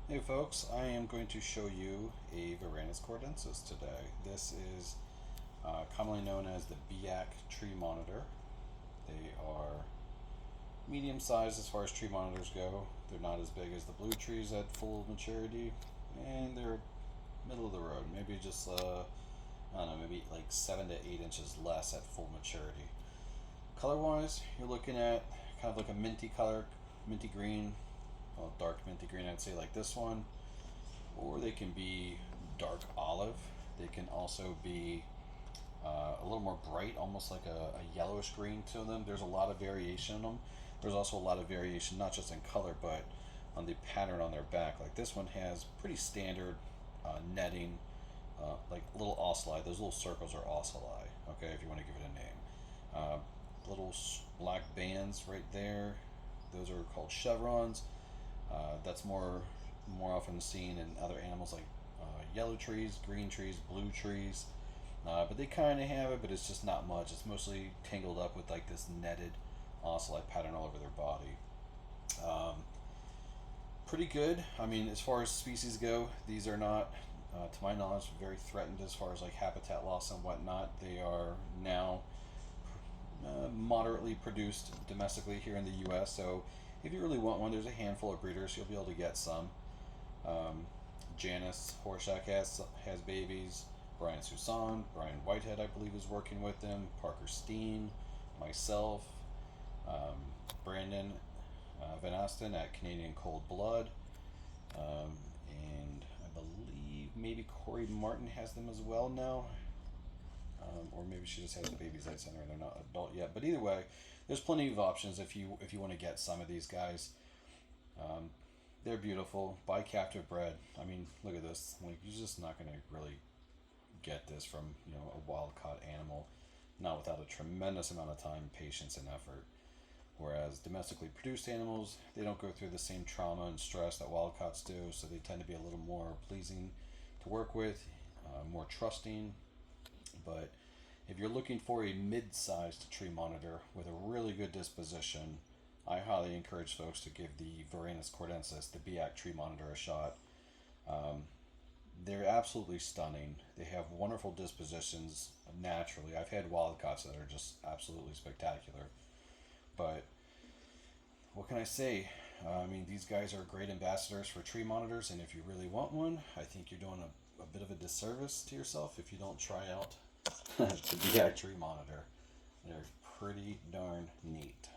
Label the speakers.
Speaker 1: Hey folks, I am going to show you a Varanus kordensis today. This is commonly known as the Biak Tree Monitor. They are medium sized as far as tree monitors go. They're not as big as the blue trees at full maturity, and they're middle of the road. Maybe just, I don't know, maybe like 7 to 8 inches less at full maturity. Color wise, you're looking at kind of like a minty color, minty green, well, dark minty green, I'd say, like this one, or they can be dark olive. They can also be a little more bright, almost like a yellowish green to them. There's a lot of variation in them. There's also a lot of variation, not just in color, but on the pattern on their back. Like this one has pretty standard netting, like little ocelli. Those little circles are ocelli, okay, if you want to give it a name. Little black bands right there, those are called chevrons. That's more often seen in other animals like yellow trees, green trees, blue trees. But they kind of have it, but it's just not much. It's mostly tangled up with like this netted ocelli pattern all over their body. Um, Pretty good. I mean, as far as species go, these are not, to my knowledge, very threatened as far as like habitat loss and whatnot. They are now moderately produced domestically here in the U.S. So if you really want one, there's a handful of breeders. You'll be able to get some. Um, Janice Horshack has babies. Brian Susan, Brian Whitehead, I believe, is working with them. Parker Steen, myself, um, Brandon Van Asten at Canadian Cold Blood, and I believe maybe Corey Martin has them as well now, or maybe she just has the babies I sent her. They're not adult yet, but either way, there's plenty of options if you want to get some of these guys. Um, they're beautiful. Buy captive bred. I mean, look at this. Like, you're just not going to really get this from a wild caught animal, not without a tremendous amount of time, patience, and effort. Whereas domestically produced animals, they don't go through the same trauma and stress that wild caughts do, so they tend to be a little more pleasing to work with, more trusting. But if you're looking for a mid-sized tree monitor with a really good disposition, I highly encourage folks to give the Varanus cordensis, the Biak Tree Monitor, a shot. Um, they're absolutely stunning. They have wonderful dispositions naturally. I've had wildcats that are just absolutely spectacular. But what can I say? I mean, these guys are great ambassadors for tree monitors, and if you really want one, I think you're doing a bit of a disservice to yourself if you don't try out the Biak Tree Monitor. They're pretty darn neat.